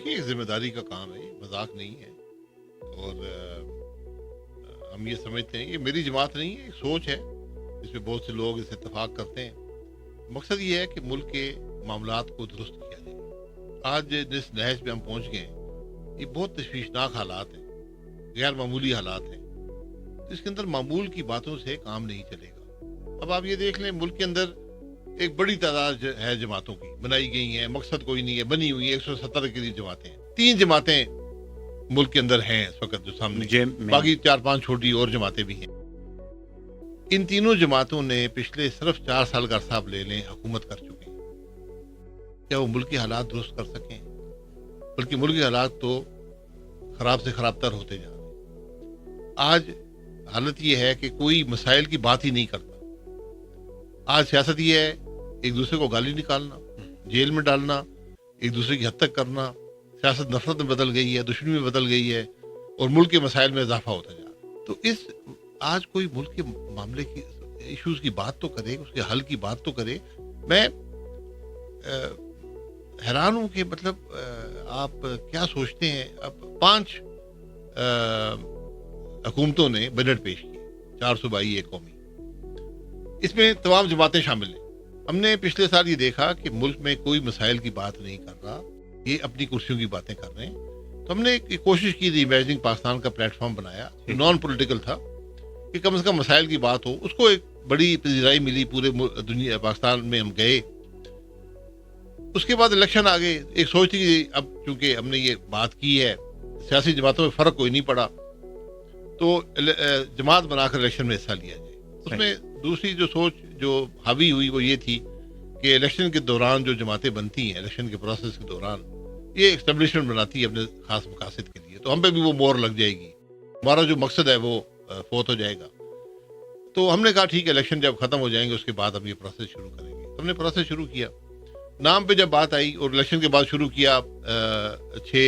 دیکھیے ایک ذمہ داری کا کام ہے، مذاق نہیں ہے، اور ہم یہ سمجھتے ہیں کہ میری جماعت نہیں ہے، ایک سوچ ہے جس میں بہت سے لوگ اس اتفاق کرتے ہیں۔ مقصد یہ ہے کہ ملک کے معاملات کو درست کیا جائے۔ آج جس نہج پہ ہم پہنچ گئے ہیں یہ بہت تشویشناک حالات ہیں، غیر معمولی حالات ہیں، اس کے اندر معمول کی باتوں سے کام نہیں چلے گا۔ اب آپ یہ دیکھ لیں، ملک کے اندر ایک بڑی تعداد ہے جماعتوں کی بنائی گئی ہیں، مقصد کوئی نہیں ہے، بنی ہوئی ہے 170 کے قریب جماعتیں ہیں۔ 3 جماعتیں ملک کے اندر ہیں اس وقت جو سامنے، باقی 4-5 چھوٹی اور جماعتیں بھی ہیں۔ ان تینوں جماعتوں نے پچھلے صرف 4 سال کا عرصہ لے لیں حکومت کر چکے ہیں۔ کیا وہ ملک کے حالات درست کر سکیں؟ بلکہ ملک کے حالات تو خراب سے خراب تر ہوتے جا رہے ہیں۔ آج حالت یہ ہے کہ کوئی مسائل کی بات ہی نہیں کرتا۔ آج سیاست یہ ہے ایک دوسرے کو گالی نکالنا، جیل میں ڈالنا، ایک دوسرے کی حد تک کرنا۔ سیاست نفرت میں بدل گئی ہے، دشمنی میں بدل گئی ہے، اور ملک کے مسائل میں اضافہ ہوتا جا رہا ہے۔ تو آج کوئی ملک کے معاملے کی ایشوز کی بات تو کرے، اس کے حل کی بات تو کرے۔ میں حیران ہوں کہ مطلب آپ کیا سوچتے ہیں؟ اب 5 حکومتوں نے بجٹ پیش کیا، 4 صوبائی، 1 قومی، اس میں تمام جماعتیں شامل ہیں۔ ہم نے پچھلے سال یہ دیکھا کہ ملک میں کوئی مسائل کی بات نہیں کر رہا، یہ اپنی کرسیوں کی باتیں کر رہے ہیں۔ تو ہم نے ایک کوشش کی تھی، امیجننگ پاکستان کا پلیٹ فارم بنایا جو نان پولیٹیکل تھا، کہ کم از کم مسائل کی بات ہو۔ اس کو ایک بڑی پذیرائی ملی، پورے دنیا پاکستان میں ہم گئے۔ اس کے بعد الیکشن آ گئے۔ ایک سوچ تھی کہ اب چونکہ ہم نے یہ بات کی ہے، سیاسی جماعتوں میں فرق کوئی نہیں پڑا، تو جماعت بنا کر الیکشن میں حصہ لیا جائے۔ اس میں دوسری جو سوچ جو حاوی ہوئی وہ یہ تھی کہ الیکشن کے دوران جو جماعتیں بنتی ہیں، الیکشن کے پروسیس کے دوران، یہ اسٹیبلشمنٹ بناتی ہے اپنے خاص مقاصد کے لیے، تو ہم پہ بھی وہ مور لگ جائے گی، ہمارا جو مقصد ہے وہ فوت ہو جائے گا۔ تو ہم نے کہا ٹھیک ہے، الیکشن جب ختم ہو جائیں گے اس کے بعد ہم یہ پروسیس شروع کریں گے۔ ہم نے پروسیس شروع کیا۔ نام پہ جب بات آئی اور الیکشن کے بعد شروع کیا، 6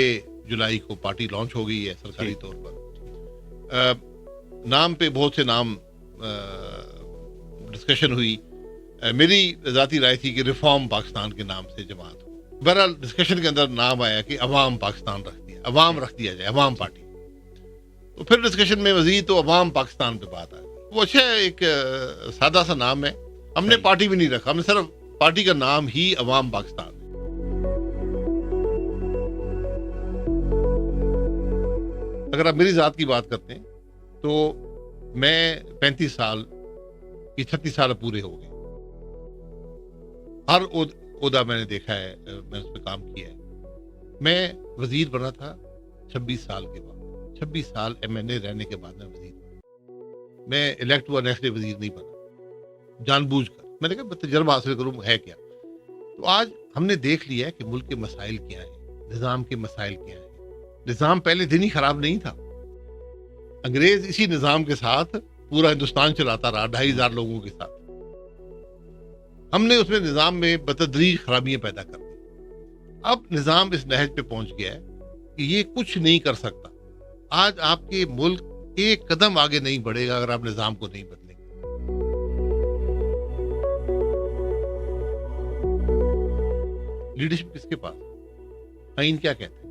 جولائی کو پارٹی لانچ ہو گئی ہے سرکاری طور پر۔ نام پہ بہت سے نام ڈسکشن ہوئی۔ میری ذاتی رائے تھی کہ ریفارم پاکستان کے نام سے جماعت ہو۔ بہرحال ڈسکشن کے اندر نام آیا کہ عوام پاکستان رکھ دیا جائے، عوام پارٹی۔ تو پھر ڈسکشن میں مزید تو عوام پاکستان پہ بات آ گئی۔ وہ اچھا ایک سادہ سا نام ہے، ہم نے پارٹی بھی نہیں رکھا، ہم نے صرف پارٹی کا نام ہی عوام پاکستان ہے۔ اگر آپ میری ذات کی بات کرتے ہیں تو میں 35 سال کی 36 سال پورے ہو گئے۔ ہر عہدہ میں نے دیکھا ہے، میں اس پہ کام کیا ہے۔ میں وزیر بنا تھا 26 سال کے بعد، 26 سال MNA رہنے کے بعد میں وزیر بنا۔ میں الیکٹ ہوا، نیکسٹ ڈے وزیر نہیں بنا، جان بوجھ کر۔ میں نے کہا میں تجربہ حاصل کروں ہے کیا۔ تو آج ہم نے دیکھ لیا ہے کہ ملک کے مسائل کیا ہیں، نظام کے مسائل کیا ہیں۔ نظام پہلے دن ہی خراب نہیں تھا، انگریز اسی نظام کے ساتھ پورا ہندوستان چلاتا رہا، 2500 لوگوں کے ساتھ۔ ہم نے اس میں نظام میں بتدریج خرابیاں پیدا کر دی۔ اب نظام اس نہج پہ پہنچ گیا ہے کہ یہ کچھ نہیں کر سکتا۔ آج آپ کے ملک ایک قدم آگے نہیں بڑھے گا اگر آپ نظام کو نہیں بدلیں گے۔ لیڈرشپ کس کے پاس؟ آئین کیا کہتے ہیں؟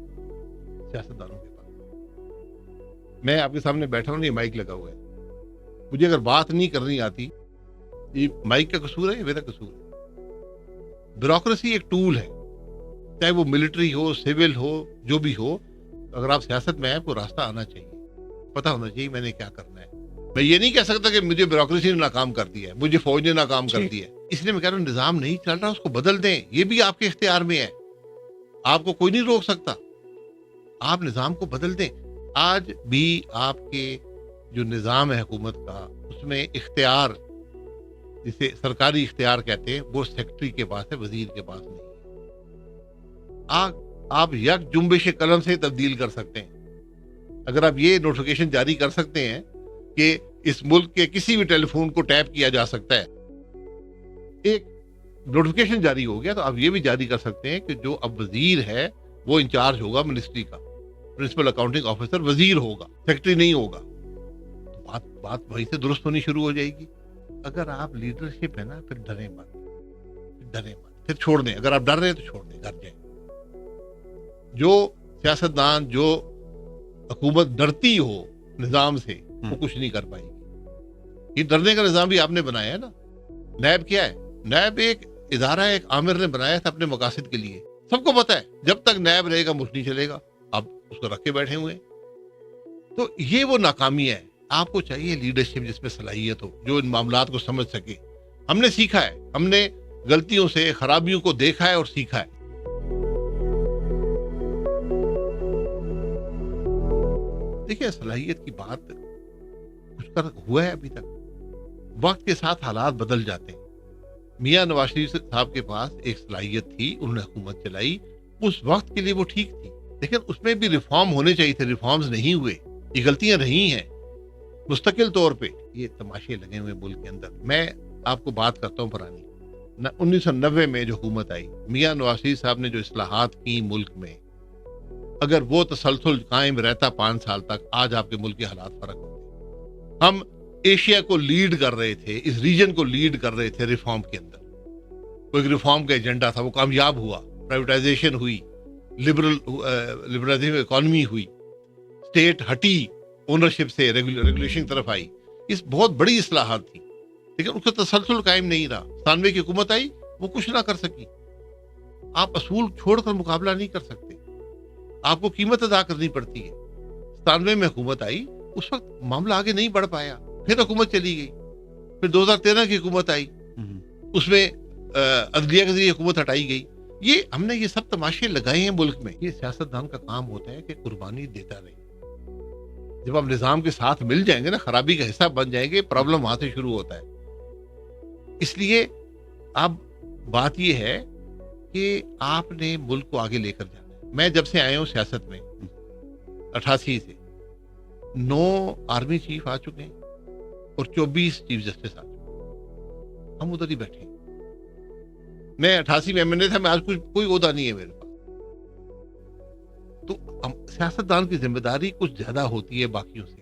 سیاستدانوں کے پاس۔ میں آپ کے سامنے بیٹھا ہوں، یہ مائک لگا ہوا ہے، مجھے اگر بات نہیں کرنی آتی، یہ مائک کا قصور ہے یا میرا قصور ہے؟ بیوروکریسی ایک ٹول ہے، چاہے وہ ملٹری ہو، سول ہو، جو بھی ہو۔ اگر آپ سیاست میں ہیں کو راستہ آنا چاہیے، پتہ ہونا چاہیے میں نے کیا کرنا ہے۔ میں یہ نہیں کہہ سکتا کہ مجھے بیوروکریسی نے ناکام کر دیا ہے، مجھے فوج نے ناکام کر دیا ہے، اس لیے میں کہہ رہا ہوں نظام نہیں چل رہا، اس کو بدل دیں۔ یہ بھی آپ کے اختیار میں ہے، آپ کو کوئی نہیں روک سکتا، آپ نظام کو بدل دیں۔ آج بھی آپ کے جو نظام ہے حکومت کا، اس میں اختیار، جسے سرکاری اختیار کہتے ہیں، وہ سیکرٹری کے پاس ہے، وزیر کے پاس نہیں۔ آپ یک جنبش قلم سے تبدیل کر سکتے ہیں۔ اگر آپ یہ نوٹیفیکیشن جاری کر سکتے ہیں کہ اس ملک کے کسی بھی ٹیلی فون کو ٹیپ کیا جا سکتا ہے، ایک نوٹیفیکیشن جاری ہو گیا، تو آپ یہ بھی جاری کر سکتے ہیں کہ جو اب وزیر ہے وہ انچارج ہوگا منسٹری کا، پرنسپل اکاؤنٹنگ آفیسر وزیر ہوگا، سیکرٹری نہیں ہوگا۔ تو بات وہیں سے درست ہونی شروع ہو جائے گی۔ اگر آپ لیڈرشپ ہے نا، پھر ڈریں مت، پھر چھوڑ دیں۔ اگر آپ ڈر رہے ہیں تو چھوڑ دیں، گھر جائیں۔ جو سیاستدان، جو حکومت ڈرتی ہو نظام سے، وہ کچھ نہیں کر پائے گی. یہ ڈرنے کا نظام بھی آپ نے بنایا ہے نا. نیب کیا ہے؟ نیب ایک ادارہ ہے، ایک عامر نے بنایا تھا اپنے مقاصد کے لیے. سب کو پتا ہے جب تک نیب رہے گا ملک نہیں چلے گا. آپ اس کو رکھ کے بیٹھے ہوئے. تو یہ وہ ناکامی ہے. آپ کو چاہیے لیڈرشپ جس میں صلاحیت ہو، جو ان معاملات کو سمجھ سکے. ہم نے سیکھا ہے، ہم نے غلطیوں سے، خرابیوں کو دیکھا ہے اور سیکھا ہے. دیکھیں صلاحیت کی بات کچھ کر ہوا ہے ابھی تک. وقت کے ساتھ حالات بدل جاتے ہیں. میاں نواز شریف صاحب کے پاس ایک صلاحیت تھی، انہوں نے حکومت چلائی، اس وقت کے لیے وہ ٹھیک تھی، لیکن اس میں بھی ریفارم ہونے چاہیے تھے. ریفارمز نہیں ہوئے. یہ غلطیاں رہی ہیں مستقل طور پہ. یہ تماشے لگے ہوئے ملک کے اندر. میں آپ کو بات کرتا ہوں پرانی 1990 میں جو حکومت آئی، میاں نواز شریف صاحب نے جو اصلاحات کی ملک میں، اگر وہ تسلسل قائم رہتا 5 سال تک، آج آپ کے ملک کے حالات فرق ہوتے. ہم ایشیا کو لیڈ کر رہے تھے، اس ریجن کو لیڈ کر رہے تھے ریفارم کے اندر. کوئی ریفارم کا ایجنڈا تھا، وہ کامیاب ہوا. پرائیویٹائزیشن ہوئی، لبرلائزیشن اکانومی ہوئی، اسٹیٹ ہٹی اونرشپ سے، ریگولیشن کی طرف آئی. اس بہت بڑی اصلاحات تھی، لیکن اس کا تسلسل قائم نہیں رہا. 97 کی حکومت آئی، وہ کچھ نہ کر سکی. آپ اصول چھوڑ کر مقابلہ نہیں کر سکتے، آپ کو قیمت ادا کرنی پڑتی ہے. 97 میں حکومت آئی، اس وقت معاملہ آگے نہیں بڑھ پایا، پھر حکومت چلی گئی. پھر 2013 کی حکومت آئی، اس میں عدلیہ کے ذریعے حکومت ہٹائی گئی. یہ ہم نے یہ سب تماشے لگائے ہیں ملک میں. یہ سیاستدان کا کام ہوتا ہے کہ قربانی دیتا رہے. جب آپ نظام کے ساتھ مل جائیں گے نا، خرابی کا حصہ بن جائیں گے، پرابلم وہاں سے شروع ہوتا ہے. اس لیے اب بات یہ ہے کہ آپ نے ملک کو آگے لے کر جانا ہے. میں جب سے آیا ہوں سیاست میں 88 سے، 9 آرمی چیف آ چکے ہیں اور 24 چیف جسٹس آ چکے ہیں. ہم ادھر ہی بیٹھے ہیں. میں 88 میں MNA تھا، میں آج کوئی عہدہ نہیں ہے میرے پاس. تو سیاستدان کی ذمہ داری کچھ زیادہ ہوتی ہے باقیوں سے.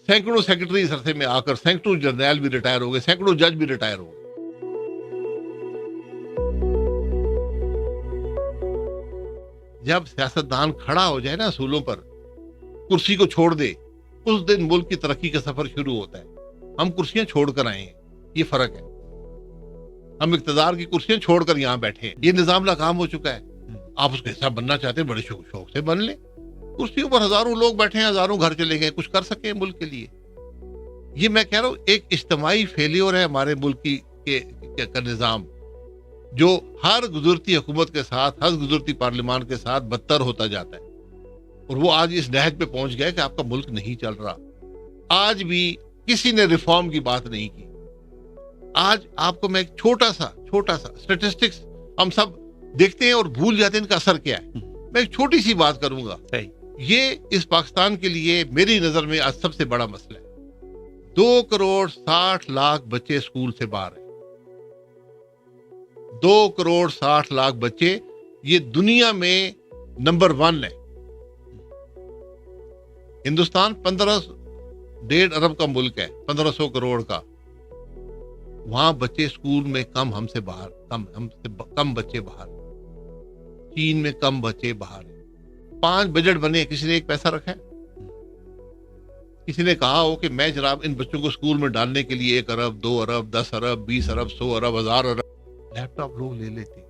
سینکڑوں سیکرٹری اس عرصے میں آ کر، سینکڑوں جرنیل بھی ریٹائر ہو گئے، سینکڑوں جج بھی ریٹائر ہو گئے. جب سیاستدان کھڑا ہو جائے نا اصولوں پر، کرسی کو چھوڑ دے، اس دن ملک کی ترقی کا سفر شروع ہوتا ہے. ہم کرسیاں چھوڑ کر آئے ہیں، یہ فرق ہے. ہم اقتدار کی کرسیاں چھوڑ کر یہاں بیٹھے ہیں. یہ نظام ناکام ہو چکا ہے. آپ اس کا حصہ بننا چاہتے ہیں، بڑے شوق سے بن لیں. کرسیوں پر ہزاروں لوگ بیٹھے ہیں، ہزاروں گھر چلے گئے، کچھ کر سکیں ملک کے لیے. یہ میں کہہ رہا ہوں ایک اجتماعی فیلیور ہے ہمارے ملک کا نظام، جو ہر گزرتی حکومت کے ساتھ، ہر گزرتی پارلیمان کے ساتھ بدتر ہوتا جاتا ہے. اور وہ آج اس نہج پہ پہنچ گئے کہ آپ کا ملک نہیں چل رہا. آج بھی کسی نے ریفارم کی بات نہیں کی. آج آپ کو میں ایک چھوٹا سا اسٹیٹسٹکس ہم سب دیکھتے ہیں اور بھول جاتے ہیں ان کا اثر کیا ہے. میں ایک چھوٹی سی بات کروں گا. یہ اس پاکستان کے لیے میری نظر میں آج سب سے بڑا مسئلہ ہے. 2.60 کروڑ بچے اسکول سے باہر ہیں. 2.60 کروڑ بچے. یہ دنیا میں نمبر 1 ہے. ہندوستان 1.5 ارب کا ملک ہے، 1500 کروڑ کا. وہاں بچے اسکول میں ہم سے کم بچے باہر. چین میں کم بچے باہر ہیں. 5 بجٹ بنے، کسی نے ایک پیسہ رکھا ہے؟ کسی نے کہا ہو کہ میں جناب ان بچوں کو اسکول میں ڈالنے کے لیے 1 ارب 2 ارب 10 ارب 20 ارب 100 ارب 1000 ارب لیپ ٹاپ لوگ لے لیتے.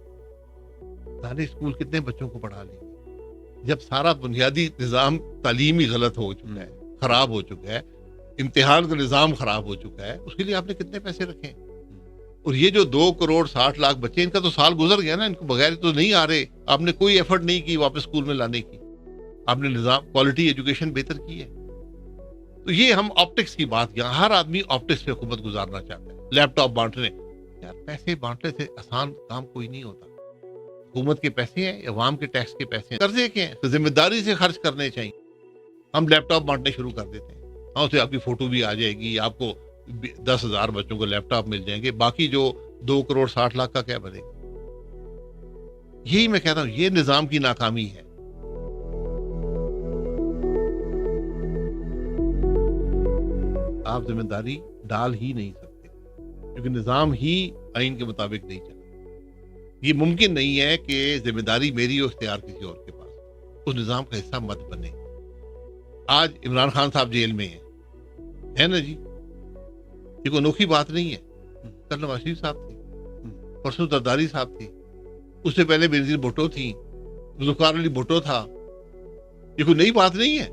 سارے اسکول کتنے بچوں کو پڑھا لیں؟ جب سارا بنیادی نظام تعلیمی غلط ہو چکا ہے، خراب ہو چکا ہے، امتحان کا نظام خراب ہو چکا ہے، اس کے لیے آپ نے کتنے پیسے رکھے؟ اور یہ جو 2.60 کروڑ بچے، ان کا تو سال گزر گیا نا، ان کو بغیر تو نہیں آ رہے. آپ نے کوئی ایفرٹ نہیں کی واپس اسکول میں لانے کی. آپ نے نظام کوالٹی ایجوکیشن بہتر کی ہے. تو یہ ہم آپٹکس کی بات، یہاں ہر آدمی آپٹکس پہ حکومت گزارنا چاہتا ہے. لیپ ٹاپ بانٹنے، یار پیسے بانٹنے سے آسان کام کوئی نہیں ہوتا. حکومت کے پیسے ہیں، عوام کے ٹیکس کے پیسے ہیں، قرضے کے ہیں، تو ذمہ داری سے خرچ کرنے چاہیے. ہم لیپ ٹاپ بانٹنے شروع کر دیتے ہیں، ہاں اسے آپ کی فوٹو بھی آ جائے گی، آپ کو 10,000 بچوں کو لیپ ٹاپ مل جائیں گے. باقی جو 2.60 کروڑ کا کیا بنے گا؟ یہی میں کہتا ہوں، یہ نظام کی ناکامی ہے. آپ ذمہ داری ڈال ہی نہیں سکتے، کیونکہ نظام ہی آئین کے مطابق نہیں چلا. یہ ممکن نہیں ہے کہ ذمہ داری میری اور اختیار کسی اور کے پاس، اس نظام کا حصہ مت بنے۔ آج عمران خان صاحب جیل میں ہیں، ہے نا جی، یہ کوئی انوکھی بات نہیں ہے۔ کل نواز شریف صاحب تھے، پرسوں زرداری صاحب تھی، اس سے پہلے بینظیر بھٹو تھی، ذوالفقار علی بھٹو تھا، یہ کوئی نئی بات نہیں ہے۔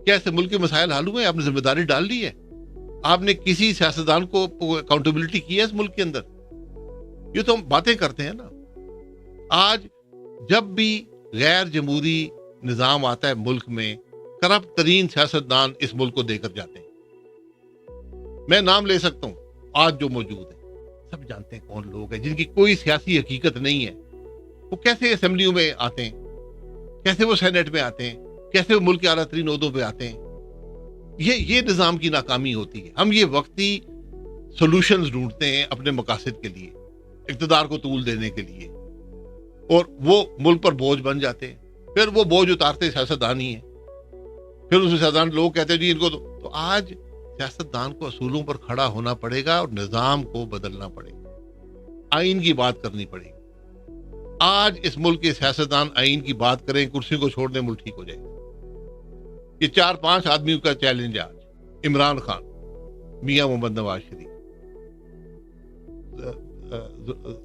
کیا اس سے ملک کے مسائل حل ہوئے؟ آپ نے ذمہ داری ڈال لی ہے؟ آپ نے کسی سیاستدان کو اکاؤنٹیبلٹی کی ہے اس ملک کے اندر؟ یہ تو ہم باتیں کرتے ہیں نا۔ آج جب بھی غیر جمہوری نظام آتا ہے ملک میں، کرپٹ ترین سیاستدان اس ملک کو دے کر جاتے ہیں۔ میں نام لے سکتا ہوں آج جو موجود ہیں، سب جانتے ہیں کون لوگ ہیں جن کی کوئی سیاسی حقیقت نہیں ہے۔ وہ کیسے اسمبلیوں میں آتے ہیں، کیسے وہ سینیٹ میں آتے ہیں، کیسے وہ ملک کے اعلیٰ ترین عہدوں پہ آتے ہیں۔ یہ نظام کی ناکامی ہوتی ہے۔ ہم یہ وقتی سولوشنز ڈھونڈتے ہیں اپنے مقاصد کے لیے، اقتدار کو طول دینے کے لیے، اور وہ ملک پر بوجھ بن جاتے ہیں۔ پھر وہ بوجھ اتارتے سیاستدان ہی ہیں۔ پھر اس سیاستدان لوگ کہتے ہیں جی ان کو تو آج سیاستدان کو اصولوں پر کھڑا ہونا پڑے گا اور نظام کو بدلنا پڑے گا، آئین کی بات کرنی پڑے گی۔ آج اس ملک کے سیاستدان آئین کی بات کریں، کرسی کو چھوڑنے ملک ٹھیک ہو جائے گا۔ یہ 4-5 آدمیوں کا چیلنج ہے آج۔ عمران خان، میاں محمد نواز شریف،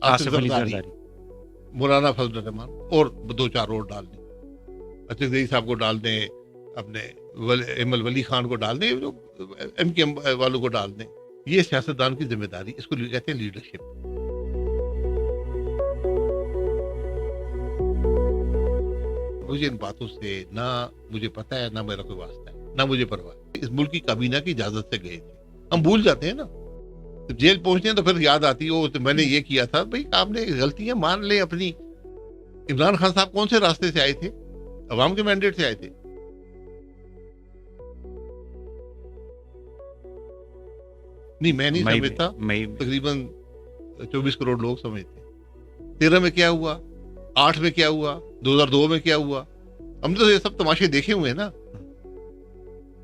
آصف زرداری، مولانا فضل الرحمان، اور 2-4 اور ڈال دیں، اچھا زئی صاحب کو ڈال دیں، اپنے احمد ولی خان کو ڈال دیں، ایم کے ایم والوں کو ڈال دیں۔ یہ سیاستدان کی ذمہ داری، اس کو کہتے ہیں لیڈرشپ۔ مجھے ان باتوں سے نہ مجھے پتہ ہے، نہ میرا کوئی واسطہ ہے، نہ مجھے پرواہ ہے۔ اس ملک کی کابینہ کی اجازت سے گئے تھے، ہم بھول جاتے ہیں نا، جب جیل پہنچتے ہیں تو پھر یاد آتی ہے تو میں نے یہ کیا تھا۔ بھائی آپ نے غلطیاں مان لیں اپنی۔ عمران خان صاحب کون سے راستے سے آئے تھے؟ عوام کے مینڈیٹ سے آئے تھے۔ نہیں، میں نہیں سمجھتا، تقریباً 24 کروڑ لوگ سمجھتے ہیں۔ 13 میں کیا ہوا، 8 میں کیا ہوا، 2002 میں کیا ہوا، ہم تو یہ سب تماشے دیکھے ہوئے ہیں نا۔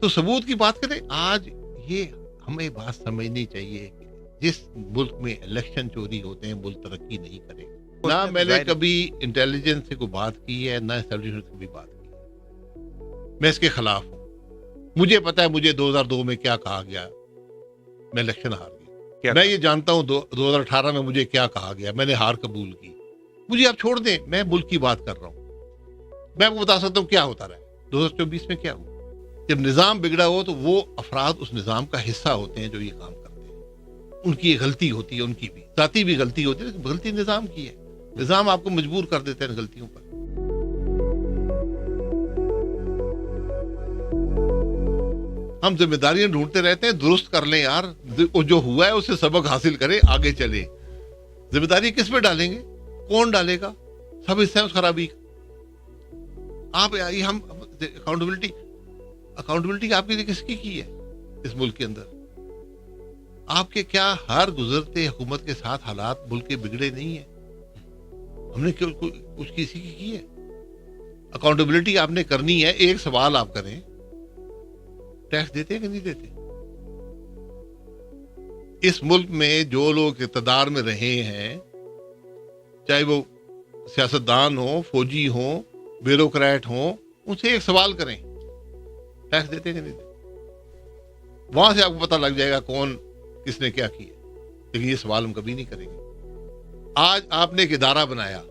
تو ثبوت کی بات کریں، آج یہ ہمیں بات سمجھنی چاہیے کہ جس ملک میں الیکشن چوری ہوتے ہیں ملک ترقی نہیں کرے گا۔ نہ میں نے کبھی انٹیلیجنس سے کوئی بات کی ہے، نہ اسٹیبلشمنٹ سے بھی بات کی ہے۔ میں اس کے خلاف ہوں۔ مجھے پتا ہے مجھے 2002 میں کیا کہا گیا، میں الیکشن ہار گیا۔ میں یہ جانتا ہوں 2018 میں مجھے کیا کہا گیا، میں نے ہار قبول کی۔ مجھے آپ چھوڑ دیں، میں ملک کی بات کر رہا ہوں۔ میں آپ کو بتا سکتا ہوں کیا ہوتا رہا ہے 2024 میں کیا ہوا۔ جب نظام بگڑا ہو تو وہ افراد اس نظام کا حصہ ہوتے ہیں جو یہ کام کرتے ہیں۔ ان کی غلطی ہوتی ہے، ان کی بھی ذاتی بھی غلطی ہوتی ہے، لیکن غلطی نظام کی ہے۔ نظام آپ کو مجبور کر دیتے ہیں غلطیوں پر۔ ہم ذمہ داریاں ڈھونڈتے رہتے ہیں، درست کر لیں یار، جو ہوا ہے اس سے سبق حاصل کریں، آگے چلیں۔ ذمہ داری کس پہ ڈالیں گے؟ کون ڈالے گا؟ سب حصہ ہے اس خرابی کا۔ آپ ہم اکاؤنٹیبلٹی آپ کے لیے کس کی ہے اس ملک کے اندر؟ آپ کے کیا ہر گزرتے حکومت کے ساتھ حالات ملک کے بگڑے نہیں ہیں؟ ہم نے کچھ کسی کی ہے؟ اکاؤنٹیبلٹی آپ نے کرنی ہے۔ ایک سوال آپ کریں، ٹیکس دیتے ہیں کہ نہیں دیتے؟ اس ملک میں جو لوگ اقتدار میں رہے ہیں، چاہے وہ سیاستدان ہوں، فوجی ہوں، بیوروکریٹ ہوں، ان سے ایک سوال کریں، ٹیکس دیتے ہیں کہ نہیں دیتے؟ وہاں سے آپ کو پتہ لگ جائے گا کون کس نے کیا کیا۔ لیکن یہ سوال ہم کبھی نہیں کریں گے۔ آج آپ نے ایک ادارہ بنایا،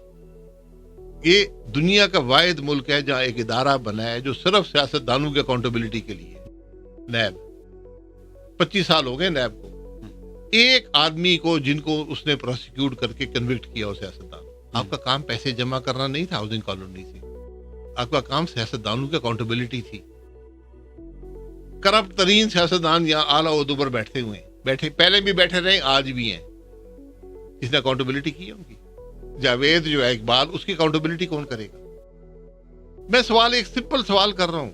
یہ دنیا کا واحد ملک ہے جہاں ایک ادارہ بنا ہے جو صرف سیاستدانوں کی اکاؤنٹیبلٹی کے لیے ہے، نیب۔ 25 سال ہو گئے نیب کو۔ ایک آدمی کو جن کو اس نے پروسیکیوٹ کر کے کنوکٹ کیا ہو سیاستدان۔ آپ کا کام پیسے جمع کرنا نہیں تھا ہاؤسنگ کالونی سے، آپ کا کام سیاستدانوں کی اکاؤنٹیبلٹی تھی۔ کرپٹ ترین سیاستدان یہاں اعلیٰ عہدوں پر بیٹھے ہوئے ہیں، بیٹھے پہلے بھی بیٹھے رہے، آج بھی ہیں۔ اس نے اکاؤنٹیبلٹی کی ہے ان کی؟ جاوید جو ہے اقبال، اس کی اکاؤنٹیبلٹی کون کرے گا؟ میں سوال ایک سمپل سوال کر رہا ہوں۔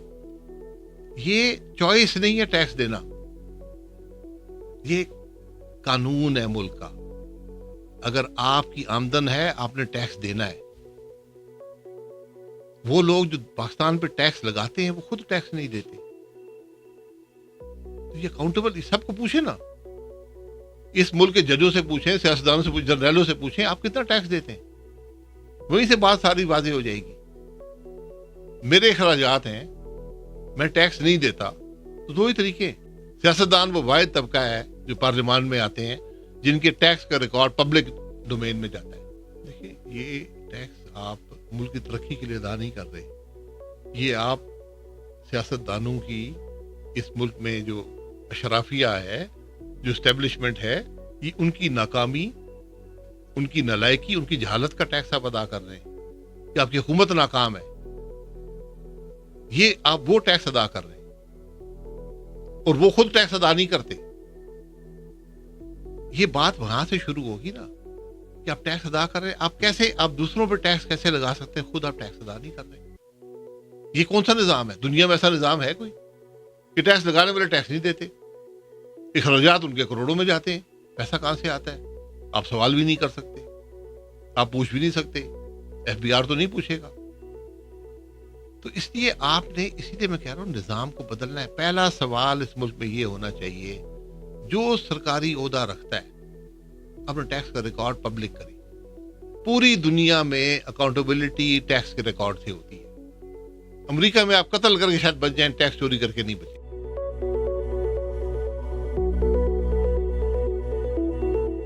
یہ چوائس نہیں ہے ٹیکس دینا، یہ قانون ہے ملک کا۔ اگر آپ کی آمدن ہے آپ نے ٹیکس دینا ہے۔ وہ لوگ جو پاکستان پہ ٹیکس لگاتے ہیں وہ خود ٹیکس نہیں دیتے۔ تو یہ اکاؤنٹیبل، سب کو پوچھے نا، اس ملک کے ججوں سے پوچھیں, سیاستدانوں سے پوچھیں, جنرلوں سے پوچھیں آپ کتنا ٹیکس دیتے ہیں, وہیں سے بات ساری واضح ہو جائے گی. میرے اخراجات ہیں, میں ٹیکس نہیں دیتا, تو دو ہی طریقے. سیاستدان وہ واحد طبقہ ہے جو پارلیمان میں آتے ہیں جن کے ٹیکس کا ریکارڈ پبلک ڈومین میں جاتا ہے. دیکھیں یہ ٹیکس آپ ملک کی ترقی کے لیے ادا نہیں کر رہے, یہ آپ سیاستدانوں کی اس ملک میں جو اشرافیہ ہے, جو اسٹیبلشمنٹ ہے, یہ ان کی ناکامی, ان کی نالائکی, ان کی جہالت کا ٹیکس آپ ادا کر رہے ہیں کہ آپ کی حکومت ناکام ہے. یہ آپ وہ ٹیکس ادا کر رہے ہیں اور وہ خود ٹیکس ادا نہیں کرتے. یہ بات وہاں سے شروع ہوگی نا کہ آپ ٹیکس ادا کر رہے ہیں. آپ کیسے, آپ دوسروں پہ ٹیکس کیسے لگا سکتے ہیں, خود آپ ٹیکس ادا نہیں کر رہے. یہ کون سا نظام ہے؟ دنیا میں ایسا نظام ہے کوئی کہ ٹیکس لگانے والے ٹیکس نہیں دیتے؟ اخراجات ان کے کروڑوں میں جاتے ہیں, پیسہ کہاں سے آتا ہے؟ آپ سوال بھی نہیں کر سکتے, آپ پوچھ بھی نہیں سکتے, ایف بی آر تو نہیں پوچھے گا. تو اس لیے آپ نے, اسی لیے میں کہہ رہا ہوں نظام کو بدلنا ہے. پہلا سوال اس ملک میں یہ ہونا چاہیے جو سرکاری عہدہ رکھتا ہے اپنے ٹیکس کا ریکارڈ پبلک کرے. پوری دنیا میں اکاؤنٹیبلٹی ٹیکس کے ریکارڈ سے ہوتی ہے. امریکہ میں آپ قتل کر کے شاید بچ جائیں, ٹیکس چوری کر کے نہیں بچیں.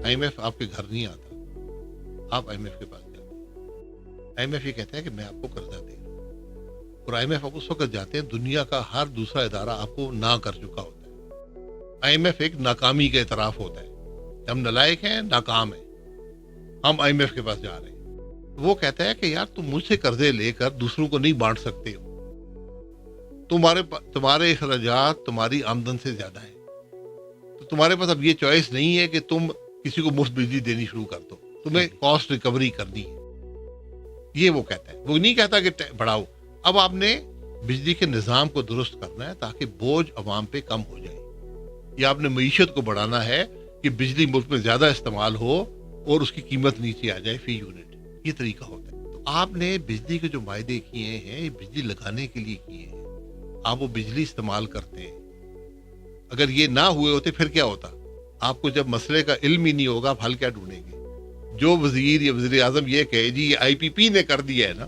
آئی ایم ایف آپ کے گھر نہیں آتا, آپ آئی ایم ایف کے پاس جاتے ہیں. آئی ایم ایف یہ کہتا ہے کہ میں آپ کو قرضہ دے رہا ہوں, اور آئی ایم ایف آپ اس وقت جاتے ہیں دنیا کا ہر دوسرا ادارہ آپ کو نہ کر چکا ہوتا ہے. آئی ایم ایف ایک ناکامی کا اعتراف ہوتا ہے, ہم نالائق ہیں, ناکام ہیں, ہم آئی ایم ایف کے پاس جا رہے ہیں. وہ کہتا ہے کہ یار تم مجھ سے قرضے لے کر دوسروں کو نہیں بانٹ سکتے ہو, تمہارے اخراجات تمہاری آمدن سے زیادہ ہیں, تو تمہارے پاس اب یہ چوائس نہیں ہے کہ تم کسی کو مفت بجلی دینی شروع کر دو, تمہیں کاسٹ ریکوری کرنی ہے. یہ وہ کہتا ہے, وہ نہیں کہتا کہ بڑھاؤ. اب آپ نے بجلی کے نظام کو درست کرنا ہے تاکہ بوجھ عوام پہ کم ہو جائے, یا آپ نے معیشت کو بڑھانا ہے کہ بجلی ملک میں زیادہ استعمال ہو اور اس کی قیمت نیچے آ جائے فی یونٹ. یہ طریقہ ہوتا ہے. تو آپ نے بجلی کے جو معاہدے کیے ہیں یہ بجلی لگانے کے لیے کیے ہیں, آپ وہ بجلی استعمال کرتے ہیں. اگر یہ نہ ہوئے ہوتے پھر کیا ہوتا؟ آپ کو جب مسئلے کا علم ہی نہیں ہوگا آپ حل کیا ڈھونڈیں گے؟ جو وزیر یا وزیر اعظم یہ کہے جی یہ آئی پی پی نے کر دیا ہے نا,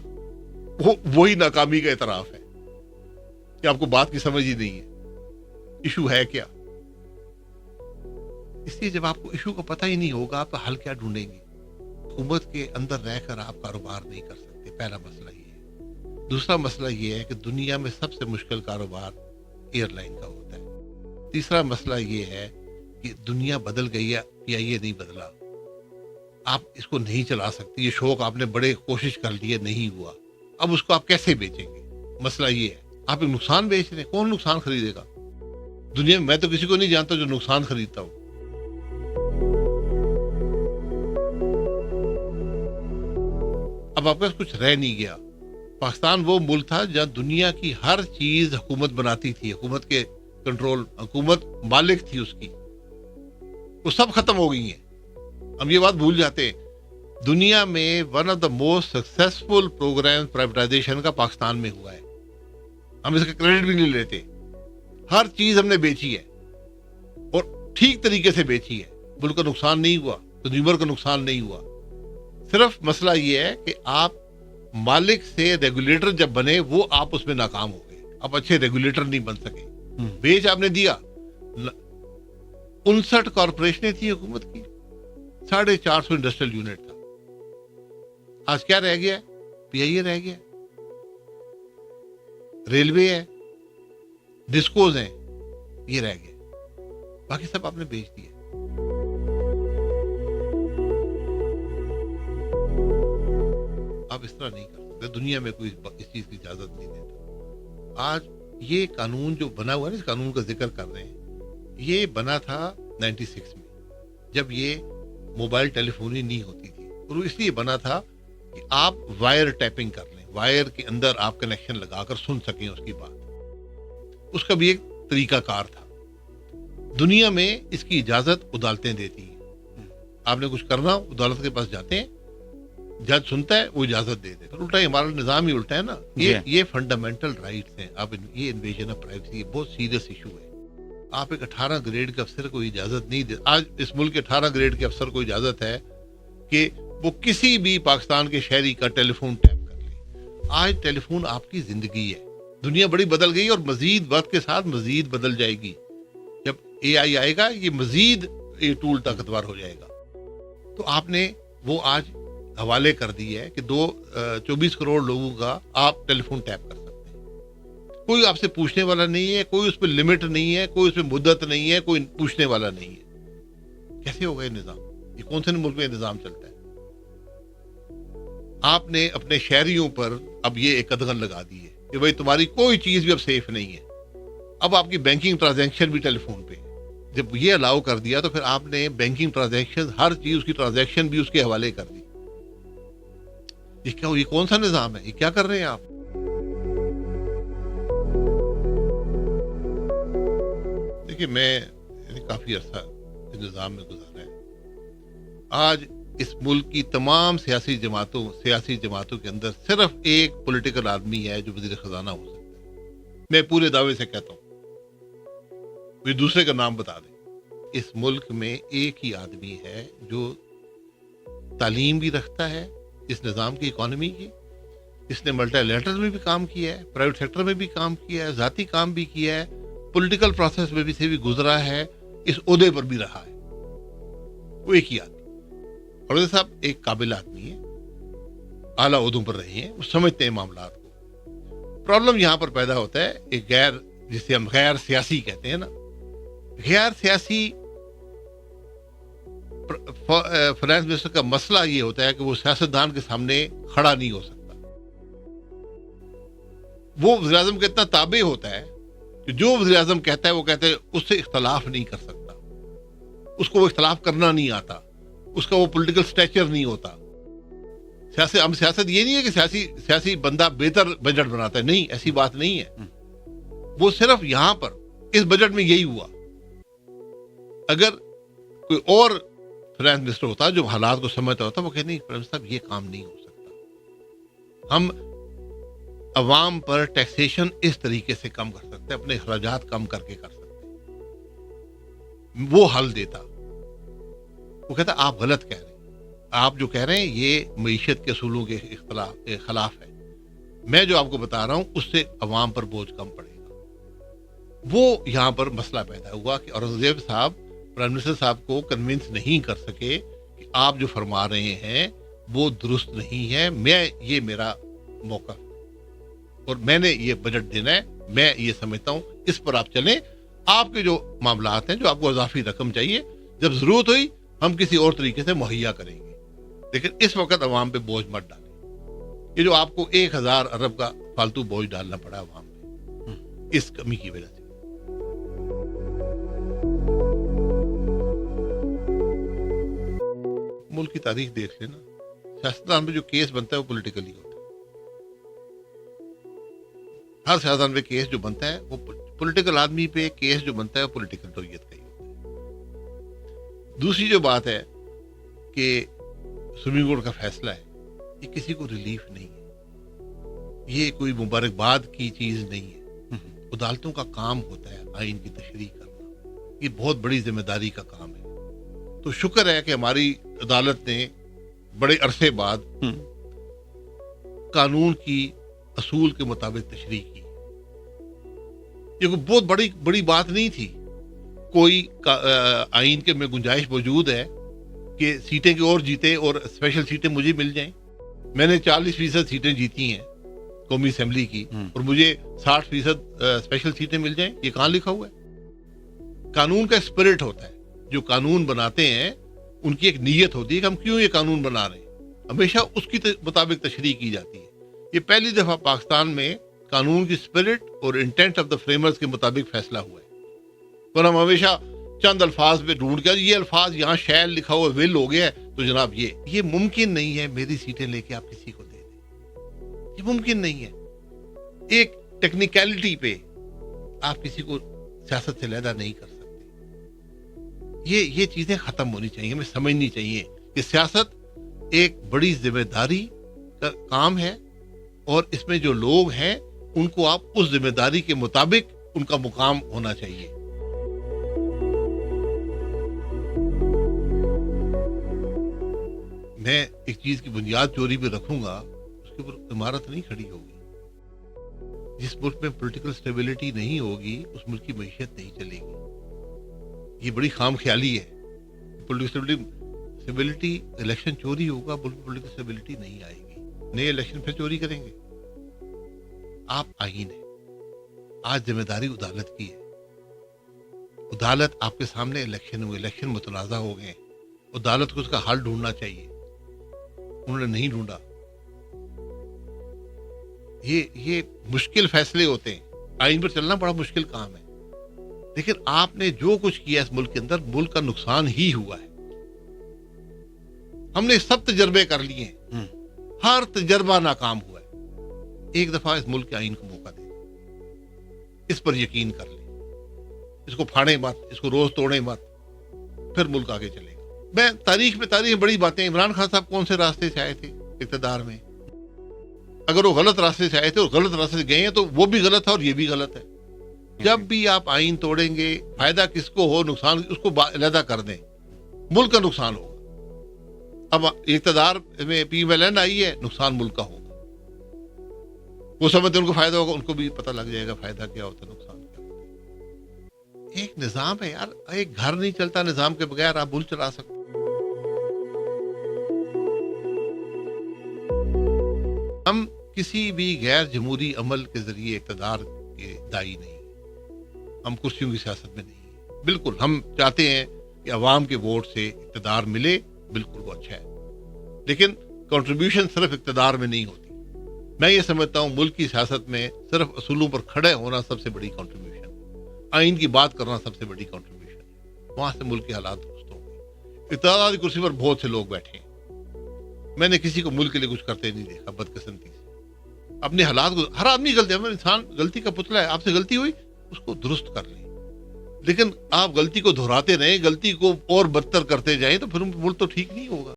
وہی ناکامی کا اعتراف ہے کہ آپ کو بات کی سمجھ ہی نہیں ہے, ایشو ہے کیا. اس لیے جب آپ کو ایشو کا پتہ ہی نہیں ہوگا آپ حل کیا ڈھونڈیں گے؟ حکومت کے اندر رہ کر آپ کاروبار نہیں کر سکتے. پہلا مسئلہ یہ ہے. دوسرا مسئلہ یہ ہے کہ دنیا میں سب سے مشکل کاروبار ایئر لائن کا ہوتا ہے. تیسرا مسئلہ یہ ہے کہ دنیا بدل گئی ہے یا یہ نہیں بدلا, آپ اس کو نہیں چلا سکتے. یہ شوق آپ نے بڑے کوشش کر لی ہے, نہیں ہوا, اب اس کو آپ کیسے بیچیں گے؟ مسئلہ یہ ہے. آپ ایک نقصان بیچ رہے ہیں, کون نقصان خریدے گا دنیا میں؟ تو کسی کو نہیں جانتا جو نقصان خریدتا ہو. اب آپ کے پاس کچھ رہ نہیں گیا. پاکستان وہ ملک تھا جہاں دنیا کی ہر چیز حکومت بناتی تھی, حکومت کے کنٹرول, حکومت مالک تھی اس کی. وہ سب ختم ہو گئی ہیں. ہم یہ بات بھول جاتے ہیں. دنیا میں one of the most successful program privatization کا پاکستان میں ہوا ہے. ہم اس کا کریڈٹ بھی نہیں لیتے. ہر چیز ہم نے بیچی ہے اور ٹھیک طریقے سے بیچی ہے. ملک کا نقصان نہیں ہوا, کنزیومر کا نقصان نہیں ہوا. صرف مسئلہ یہ ہے کہ آپ مالک سے ریگولیٹر جب بنے وہ آپ اس میں ناکام ہو گئے. آپ اچھے ریگولیٹر نہیں بن سکے. بیچ آپ نے دیا. 59 کارپوریشنیں تھی حکومت کی, 450 انڈسٹریل یونٹ تھا. آج کیا رہ گیا؟ پی آئی اے رہ گیا, ریلوے ہے, ڈسکوز ہیں, یہ رہ گیا. باقی سب آپ نے بیچ دیا. آپ اس طرح نہیں کر سکتے. دنیا میں کوئی اس چیز کی اجازت نہیں دیتا. آج یہ قانون جو بنا ہوا ہے, اس قانون کا ذکر کر رہے ہیں, یہ بنا تھا 96 میں, جب یہ موبائل ٹیلی فونی نہیں ہوتی تھی. اور وہ اس لیے بنا تھا کہ آپ وائر ٹیپنگ کر لیں, وائر کے اندر آپ کنیکشن لگا کر سن سکیں اس کی بات. اس کا بھی ایک طریقہ کار تھا. دنیا میں اس کی اجازت عدالتیں دیتی ہیں. آپ نے کچھ کرنا عدالت کے پاس جاتے ہیں, جج سنتا ہے, وہ اجازت دے دے. الٹا ہی ہمارا نظام ہی الٹا ہے نا. یہ فنڈامنٹل رائٹس ہیں. اب یہ انویژن آف پرائیویسی بہت سیریس ایشو ہے. آپ ایک 18 گریڈ کے افسر کو اجازت نہیں دے. آج اس ملک کے 18 گریڈ کے افسر کو اجازت ہے کہ وہ کسی بھی پاکستان کے شہری کا ٹیلی فون ٹیپ کر لے. آج ٹیلی فون آپ کی زندگی ہے. دنیا بڑی بدل گئی اور مزید وقت کے ساتھ مزید بدل جائے گی. جب اے آئی آئے گا یہ مزید یہ ٹول طاقتور ہو جائے گا. تو آپ نے وہ آج حوالے کر دی ہے کہ 24 کروڑ لوگوں کا آپ ٹیلی فون ٹیپ کر سکتے ہیں. کوئی آپ سے پوچھنے والا نہیں ہے, کوئی اس پہ لمٹ نہیں ہے, کوئی اس پہ مدت نہیں ہے, کوئی پوچھنے والا نہیں ہے. کیسے ہوگا یہ نظام؟ یہ کون سے ملک میں نظام چلتا ہے؟ آپ نے اپنے شہریوں پر اب یہ ایک قدغن لگا دی ہے کہ بھائی تمہاری کوئی چیز بھی اب سیف نہیں ہے. اب آپ کی بینکنگ ٹرانزیکشن بھی ٹیلی فون پہ. جب یہ الاؤ کر دیا تو پھر آپ نے بینکنگ ٹرانزیکشن, ہر چیز اس کی ٹرانزیکشن بھی اس کے حوالے کر دی. یہ کون سا نظام ہے؟ یہ کیا کر رہے ہیں آپ؟ دیکھیے میں کافی عرصہ اس نظام میں گزارا ہے. آج اس ملک کی تمام سیاسی جماعتوں کے اندر صرف ایک پولیٹیکل آدمی ہے جو وزیر خزانہ ہو سکتا ہے. میں پورے دعوے سے کہتا ہوں, کوئی دوسرے کا نام بتا دیں. اس ملک میں ایک ہی آدمی ہے جو تعلیم بھی رکھتا ہے اس نظام کی, اکانومی کی. اس نے ملٹی لیٹرل میں بھی کام کیا ہے, پرائیویٹ سیکٹر میں بھی کام کیا ہے, ذاتی کام بھی کیا ہے, پولیٹیکل پروسیس میں بھی سے بھی گزرا ہے, اس عہدے پر بھی رہا ہے. وہ ایک ہی آدمی. اور صاحب ایک قابل آدمی ہے, اعلیٰ عہدوں پر رہے ہیں, وہ سمجھتے ہیں معاملات کو. پرابلم یہاں پر پیدا ہوتا ہے ایک جسے ہم غیر سیاسی کہتے ہیں نا, غیر سیاسی فائنانس منسٹر کا مسئلہ یہ ہوتا ہے کہ وہ سیاستدان کے سامنے کھڑا نہیں ہو سکتا. وہ وزیر اعظم کے اتنا تابع ہوتا ہے کہ جو وزیر اعظم کہتا ہے وہ کہتے ہیں اس سے اختلاف نہیں کر سکتا, اس کو وہ اختلاف کرنا نہیں آتا, اس کا وہ پولیٹیکل سٹیچر نہیں ہوتا. سیاست یہ نہیں ہے کہ سیاسی بندہ بہتر بجٹ بناتا ہے, نہیں, ایسی بات نہیں ہے. وہ صرف یہاں پر اس بجٹ میں یہی ہوا. اگر کوئی اور فائنانس منسٹر ہوتا جو حالات کو سمجھتا ہوتا, وہ کہتے نہیں پرائم منسٹر صاحب یہ کام نہیں ہو سکتا, ہم عوام پر ٹیکسیشن اس طریقے سے کم کر سکتے ہیں, اپنے اخراجات کم کر کے کر سکتے ہیں. وہ حل دیتا. وہ کہتا آپ غلط کہہ رہے ہیں, آپ جو کہہ رہے ہیں یہ معیشت کے اصولوں کے خلاف ہے. میں جو آپ کو بتا رہا ہوں اس سے عوام پر بوجھ کم پڑے گا. وہ یہاں پر مسئلہ پیدا ہوا کہ اورنگزیب صاحب پرائم منسٹر صاحب کو کنونس نہیں کر سکے کہ آپ جو فرما رہے ہیں وہ درست نہیں ہے, یہ میرا موقع اور میں نے یہ بجٹ دینا ہے, میں یہ سمجھتا ہوں اس پر آپ چلیں. آپ کے جو معاملات ہیں, جو آپ کو اضافی رقم چاہیے, جب ضرورت ہوئی ہم کسی اور طریقے سے مہیا کریں گے, لیکن اس وقت عوام پہ بوجھ مت ڈالیں. یہ جو آپ کو 1000 ارب کا فالتو بوجھ ڈالنا پڑا عوام پہ اس کمی کی وجہ سے. ملک کی تاریخ دیکھ لینا, سیاستدان پہ جو کیس بنتا ہے وہ پولیٹیکلی ہوتا ہے. ہر سیاستدان پہ کیس جو بنتا ہے وہ پولیٹیکل آدمی پہ کیس جو بنتا ہے وہ پولیٹیکل نوعیت کا ہی ہوتا ہے. دوسری جو بات ہے کہ سپریم کورٹ کا فیصلہ ہے, یہ کسی کو ریلیف نہیں ہے, یہ کوئی مبارکباد کی چیز نہیں ہے. عدالتوں کا کام ہوتا ہے آئین کی تشریح کرنا, یہ بہت بڑی ذمہ داری کا کام ہے. تو شکر ہے کہ ہماری عدالت نے بڑے عرصے بعد قانون کی اصول کے مطابق تشریح کی. یہ کوئی بہت بڑی بات نہیں تھی. کوئی آئین کے میں گنجائش موجود ہے کہ سیٹیں کی اور جیتے اور اسپیشل سیٹیں مجھے مل جائیں. میں نے 40% سیٹیں جیتی ہیں قومی اسمبلی کی اور مجھے 60% اسپیشل سیٹیں مل جائیں. یہ کہاں لکھا ہوا ہے؟ قانون کا اسپرٹ ہوتا ہے. جو قانون بناتے ہیں ان کی ایک نیت ہوتی ہے کہ ہم کیوں یہ قانون بنا رہے ہیں, ہمیشہ اس کی مطابق تشریح کی جاتی ہے. یہ پہلی دفعہ پاکستان میں قانون کی اسپرٹ اور انٹینٹ آف دا فریمرز کے مطابق فیصلہ ہوا ہے. اور ہم ہمیشہ چند الفاظ پہ ڈھونڈ کے یہ الفاظ یہاں شیل لکھا ہوا ول ہو گیا ہے تو جناب یہ ممکن نہیں ہے میری سیٹیں لے کے آپ کسی کو دے دیں. یہ ممکن نہیں ہے. ایک ٹیکنیکلٹی پہ آپ کسی کو سیاست سے علیحدہ نہیں کر سکتے. یہ چیزیں ختم ہونی چاہیے, ہمیں سمجھنی چاہیے کہ سیاست ایک بڑی ذمہ داری کا کام ہے اور اس میں جو لوگ ہیں ان کو آپ اس ذمہ داری کے مطابق ان کا مقام ہونا چاہیے. میں ایک چیز کی بنیاد چوری پہ رکھوں گا، اس کے اوپر عمارت نہیں کھڑی ہوگی۔ جس ملک میں پولیٹیکل سٹیبلٹی نہیں ہوگی اس ملک کی معیشت نہیں چلے گی۔ یہ بڑی خام خیالی ہے۔ پولیٹیکل سٹیبلٹی، الیکشن چوری ہوگا، ملک میں پولیٹیکل سٹیبلٹی نہیں آئے گی، نئے الیکشن پھر چوری کریں گے۔ آپ آئین ہے، آج ذمہ داری عدالت کی ہے۔ عدالت آپ کے سامنے الیکشن ہوئے، الیکشن متنازع ہو گئے، عدالت کو اس کا حل ڈھونڈنا چاہیے، انہوں نے نہیں ڈھونڈا۔ یہ مشکل فیصلے ہوتے ہیں، آئین پر چلنا بڑا مشکل کام ہے، لیکن آپ نے جو کچھ کیا اس ملک کے اندر، ملک کا نقصان ہی ہوا ہے۔ ہم نے سب تجربے کر لیے ہیں، ہر تجربہ ناکام ہوا ہے۔ ایک دفعہ اس ملک کے آئین کو موقع دیں، اس پر یقین کر لیں، اس کو پھاڑیں مت، اس کو روز توڑیں مت، پھر ملک آگے چلے گا۔ میں تاریخ بڑی باتیں، عمران خان صاحب کون سے راستے سے آئے تھے اقتدار میں؟ اگر وہ غلط راستے سے آئے تھے اور غلط راستے سے گئے ہیں تو وہ بھی غلط ہے اور یہ بھی غلط ہے۔ جب بھی آپ آئین توڑیں گے، فائدہ کس کو ہو، نقصان اس کو علیحدہ کر دیں، ملک کا نقصان ہوگا۔ اب اقتدار میں پی ایم ایل این آئی ہے، نقصان ملک کا ہوگا۔ وہ سمجھتے ان کو فائدہ ہوگا، ان کو بھی پتہ لگ جائے گا فائدہ کیا ہوتا ہے، نقصان کیا ہوتا ہے۔ ایک نظام ہے یار، ایک گھر نہیں چلتا نظام کے بغیر، آپ ملک چلا سکتے۔ ہم کسی بھی غیر جمہوری عمل کے ذریعے اقتدار کے دائی نہیں، ہم کرسیوں کی سیاست میں نہیں ہیں۔ بالکل ہم چاہتے ہیں کہ عوام کے ووٹ سے اقتدار ملے، بالکل وہ اچھا ہے، لیکن کنٹریبیوشن صرف اقتدار میں نہیں ہوتی۔ میں یہ سمجھتا ہوں ملک کی سیاست میں صرف اصولوں پر کھڑے ہونا سب سے بڑی کنٹریبیوشن، آئین کی بات کرنا سب سے بڑی کنٹریبیوشن، وہاں سے ملک کے حالات درست ہوں گے۔ اقتدار کی کرسی پر بہت سے لوگ بیٹھے ہیں، میں نے کسی کو ملک کے لیے کچھ کرتے نہیں دیکھا، بدقسمتی سے اپنے حالات کو۔ ہر آدمی غلطی، ہم انسان غلطی کا پتلا ہے، آپ سے غلطی ہوئی اس کو درست کر لیں، لیکن آپ غلطی کو دہراتے رہیں، غلطی کو اور بدتر کرتے جائیں تو پھر ملک تو ٹھیک نہیں ہوگا۔